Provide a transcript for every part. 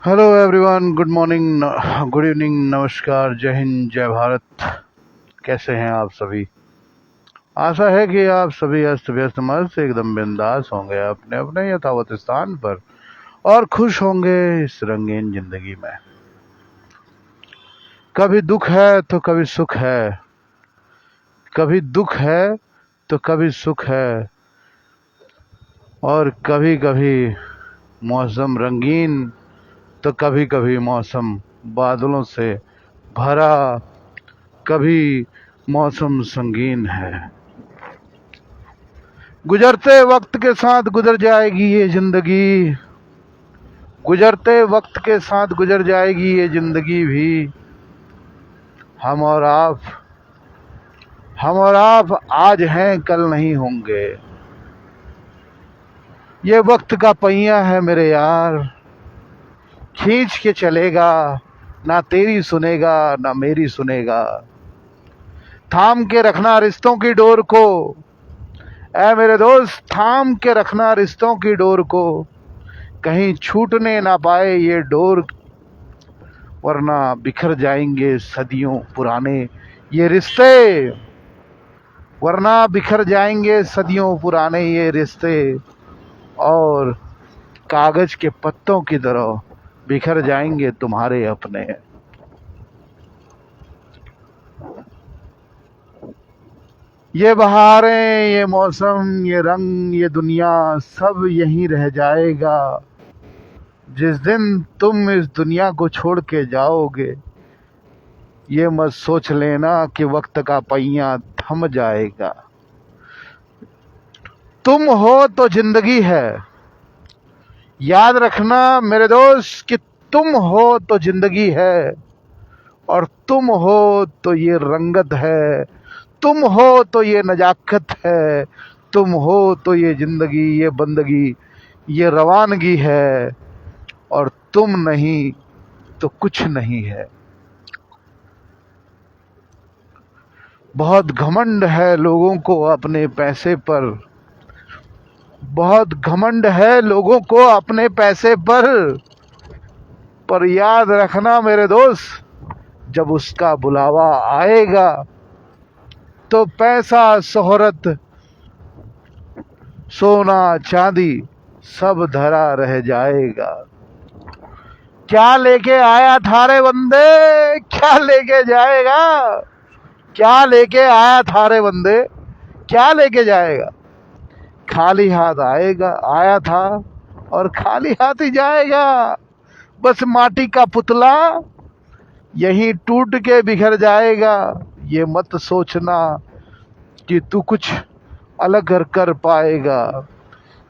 Hello everyone, good morning, good evening, नमस्कार, जय हिंद, जय भारत। कैसे हैं आप सभी? आशा है कि आप सभी अस्त व्यस्त मस्त से एकदम बिंदास होंगे अपने अपने यथावत स्थान पर और खुश होंगे इस रंगीन जिंदगी में। कभी दुख है तो कभी सुख है, कभी दुख है तो कभी सुख है, और कभी कभी मौसम रंगीन तो कभी कभी मौसम बादलों से भरा, कभी मौसम संगीन है। गुजरते वक्त के साथ गुजर जाएगी ये जिंदगी, गुजरते वक्त के साथ गुजर जाएगी ये जिंदगी भी। हम और आप, हम और आप आज हैं कल नहीं होंगे। ये वक्त का पहिया है मेरे यार, खींच के चलेगा, ना तेरी सुनेगा ना मेरी सुनेगा। थाम के रखना रिश्तों की डोर को, ऐ मेरे दोस्त, थाम के रखना रिश्तों की डोर को, कहीं छूटने ना पाए ये डोर, वरना बिखर जाएंगे सदियों पुराने ये रिश्ते, वरना बिखर जाएंगे सदियों पुराने ये रिश्ते, और कागज के पत्तों की तरह बिखर जाएंगे तुम्हारे अपने। ये बहारें, ये मौसम, ये रंग, ये दुनिया सब यहीं रह जाएगा। जिस दिन तुम इस दुनिया को छोड़ के जाओगे, ये मत सोच लेना कि वक्त का पहिया थम जाएगा। तुम हो तो जिंदगी है, याद रखना मेरे दोस्त कि तुम हो तो जिंदगी है, और तुम हो तो ये रंगत है, तुम हो तो ये नजाकत है, तुम हो तो ये जिंदगी, ये बंदगी, ये रवानगी है, और तुम नहीं तो कुछ नहीं है। बहुत घमंड है लोगों को अपने पैसे पर, बहुत घमंड है लोगों को अपने पैसे पर याद रखना मेरे दोस्त, जब उसका बुलावा आएगा तो पैसा, शोहरत, सोना, चांदी सब धरा रह जाएगा। क्या लेके आया था रे बंदे, क्या लेके जाएगा? क्या लेके आया था रे बंदे, क्या लेके जाएगा? खाली हाथ आएगा, आया था और खाली हाथ ही जाएगा। बस माटी का पुतला यहीं टूट के बिखर जाएगा। ये मत सोचना कि तू कुछ अलग कर पाएगा,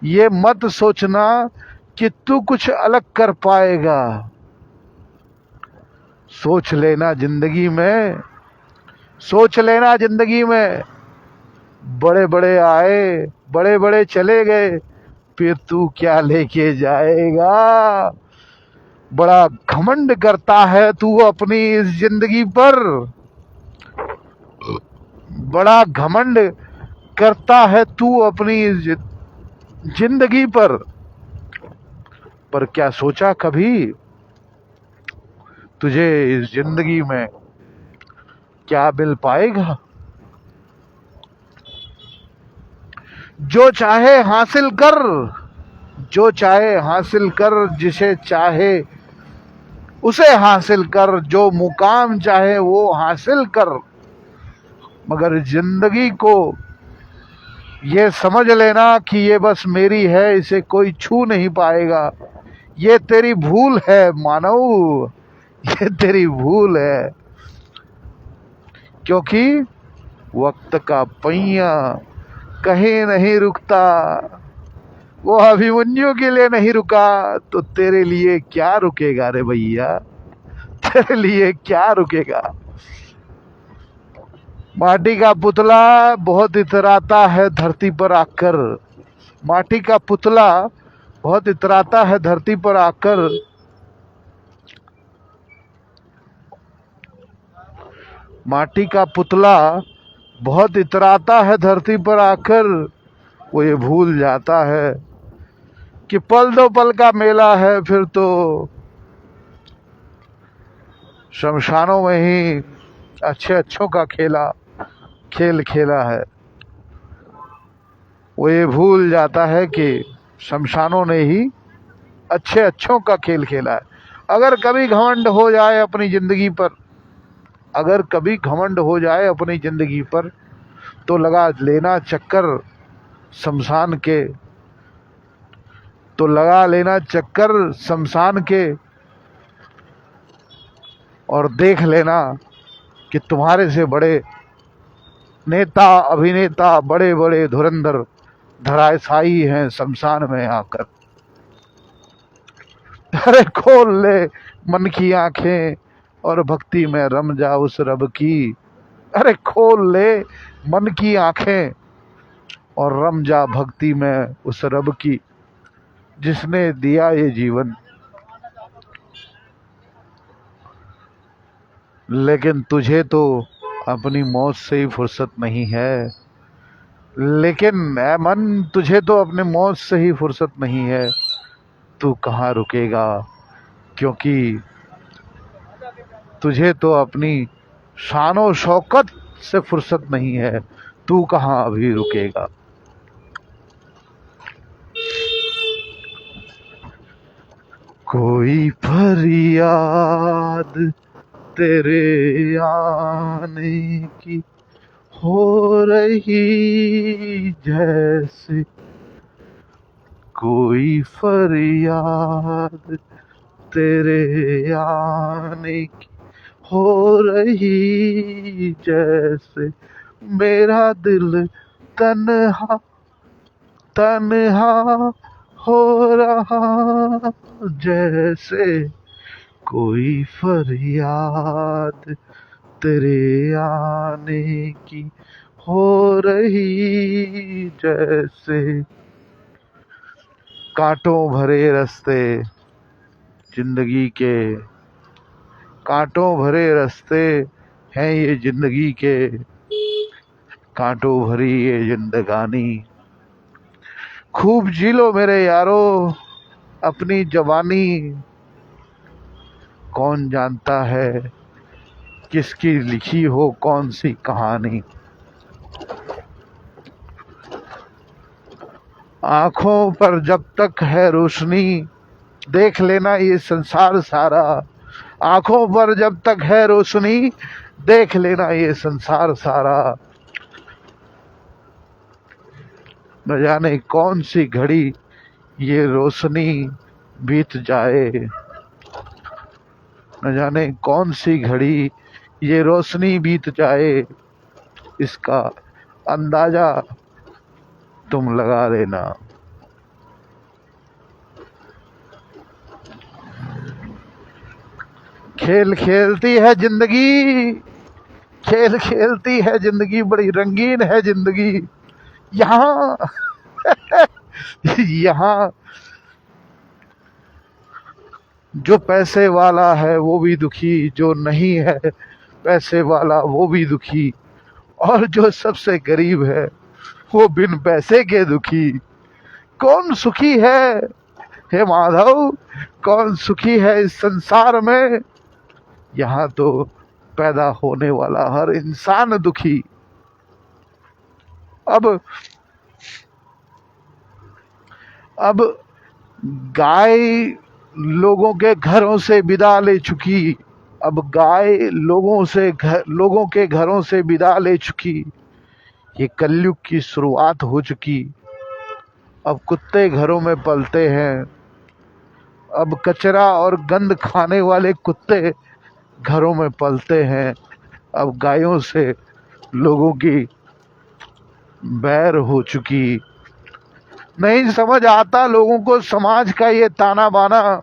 ये मत सोचना कि तू कुछ अलग कर पाएगा। सोच लेना जिंदगी में, सोच लेना जिंदगी में, बड़े बड़े आए बड़े बड़े चले गए, फिर तू क्या लेके जाएगा? बड़ा घमंड करता है तू अपनी इस जिंदगी पर, बड़ा घमंड करता है तू अपनी इस जिंदगी पर क्या सोचा कभी तुझे इस जिंदगी में क्या मिल पाएगा? जो चाहे हासिल कर, जो चाहे हासिल कर, जिसे चाहे उसे हासिल कर, जो मुकाम चाहे वो हासिल कर, मगर जिंदगी को ये समझ लेना कि ये बस मेरी है, इसे कोई छू नहीं पाएगा। ये तेरी भूल है मानव, ये तेरी भूल है, क्योंकि वक्त का पहिया कहीं नहीं रुकता। वो अभिमन्यु के लिए नहीं रुका तो तेरे लिए क्या रुकेगा रे भैया, तेरे लिए क्या रुकेगा? माटी का पुतला बहुत इतराता है धरती पर आकर, माटी का पुतला बहुत इतराता है धरती पर आकर, माटी का पुतला बहुत इतराता है धरती पर आकर। वो ये भूल जाता है कि पल दो पल का मेला है, फिर तो शमशानों में ही अच्छे अच्छों का खेल खेला है। वो ये भूल जाता है कि शमशानों ने ही अच्छे अच्छों का खेल खेला है। अगर कभी घमंड हो जाए अपनी जिंदगी पर, अगर कभी घमंड हो जाए अपनी जिंदगी पर, तो लगा लेना चक्कर शमशान के, तो लगा लेना चक्कर शमशान के, और देख लेना कि तुम्हारे से बड़े नेता अभिनेता बड़े बड़े धुरंधर धराशायी हैं शमशान में आकर। अरे खोल ले मन की आंखें और भक्ति में रम जा उस रब की। अरे खोल ले मन की आंखें और रम जा भक्ति में उस रब की, जिसने दिया ये जीवन। लेकिन तुझे तो अपनी मौत से ही फुर्सत नहीं है, लेकिन ऐ मन तुझे तो अपने मौत से ही फुर्सत नहीं है। तू कहाँ रुकेगा, क्योंकि तुझे तो अपनी शानो शौकत से फुर्सत नहीं है। तू कहाँ अभी रुकेगा। कोई फरियाद तेरे आने की हो रही जैसे, कोई फरियाद तेरे आने की हो रही जैसे, मेरा दिल तन्हा तन्हा हो रहा जैसे, कोई फरियाद तेरे आने की हो रही जैसे। कांटों भरे रास्ते जिंदगी के, कांटों भरे रास्ते हैं ये जिंदगी के, कांटों भरी ये जिंदगानी। खूब जी लो मेरे यारो अपनी जवानी। कौन जानता है किसकी लिखी हो कौन सी कहानी। आंखों पर जब तक है रोशनी देख लेना ये संसार सारा। आंखों पर जब तक है रोशनी देख लेना ये संसार सारा। न जाने कौन सी घड़ी ये रोशनी बीत जाए, न जाने कौन सी घड़ी ये रोशनी बीत जाए। इसका अंदाजा तुम लगा लेना। खेल खेलती है जिंदगी, खेल खेलती है जिंदगी, बड़ी रंगीन है जिंदगी। यहाँ यहाँ जो पैसे वाला है वो भी दुखी, जो नहीं है पैसे वाला वो भी दुखी, और जो सबसे गरीब है वो बिन पैसे के दुखी। कौन सुखी है हे माधव, कौन सुखी है इस संसार में। यहाँ तो पैदा होने वाला हर इंसान दुखी। अब गाय लोगों के घरों से विदा ले चुकी, अब गाय लोगों के घरों से विदा ले चुकी। ये कलयुग की शुरुआत हो चुकी। अब कुत्ते घरों में पलते हैं, अब कचरा और गंद खाने वाले कुत्ते घरों में पलते हैं। अब गायों से लोगों की बैर हो चुकी। नहीं समझ आता लोगों को समाज का ये ताना बाना,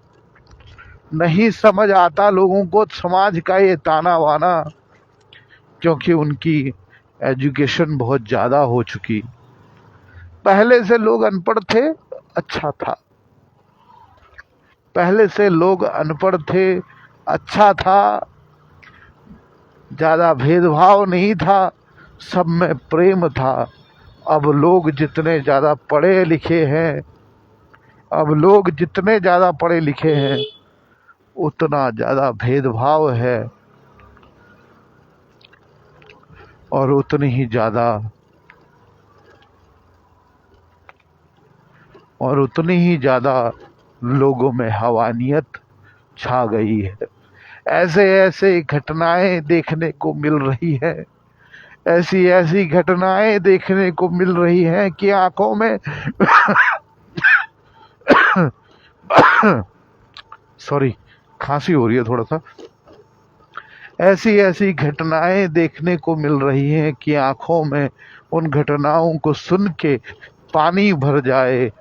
नहीं समझ आता लोगों को समाज का ये ताना बाना, क्योंकि उनकी एजुकेशन बहुत ज़्यादा हो चुकी। पहले से लोग अनपढ़ थे, अच्छा था। पहले से लोग अनपढ़ थे, अच्छा था। ज़्यादा भेदभाव नहीं था, सब में प्रेम था। अब लोग जितने ज़्यादा पढ़े लिखे हैं, अब लोग जितने ज़्यादा पढ़े लिखे हैं उतना ज़्यादा भेदभाव है, और उतनी ही ज़्यादा लोगों में हवानियत छा गई है। ऐसे ऐसे घटनाएं देखने को मिल रही है, ऐसी ऐसी घटनाएं देखने को मिल रही हैं कि आंखों में सॉरी, खांसी हो रही है थोड़ा सा। ऐसी ऐसी घटनाएं देखने को मिल रही हैं कि आंखों में उन घटनाओं को सुन के पानी भर जाए,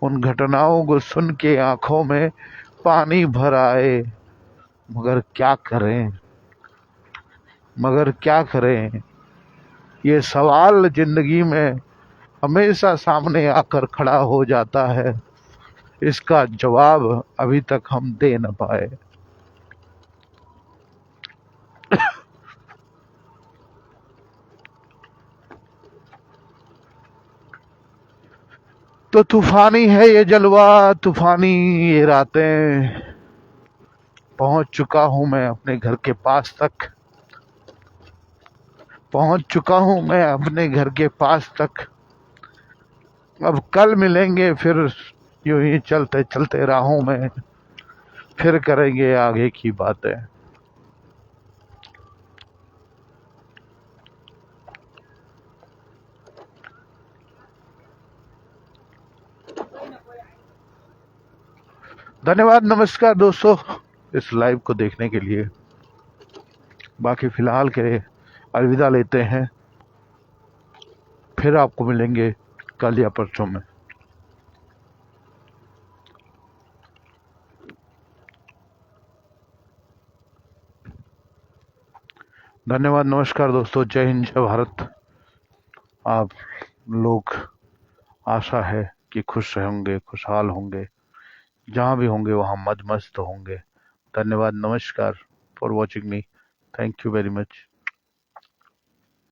उन घटनाओं को सुन के आंखों में पानी भर आए। मगर क्या करें, ये सवाल जिंदगी में हमेशा सामने आकर खड़ा हो जाता है। इसका जवाब अभी तक हम दे न पाए। तो तूफानी है ये जलवा, तूफानी ये रातें। पहुंच चुका हूं मैं अपने घर के पास तक, पहुंच चुका हूं मैं अपने घर के पास तक। अब कल मिलेंगे फिर, यूं ही चलते चलते राहों में, फिर करेंगे आगे की बातें। धन्यवाद, नमस्कार दोस्तों, इस लाइव को देखने के लिए। बाकी फिलहाल के लिए अलविदा लेते हैं, फिर आपको मिलेंगे कल या परसों में। धन्यवाद, नमस्कार दोस्तों, जय हिंद, जय भारत। आप लोग, आशा है कि खुश होंगे, खुशहाल होंगे, जहाँ भी होंगे वहाँ मद मस्त होंगे। धन्यवाद, नमस्कार for watching me. Thank you very much.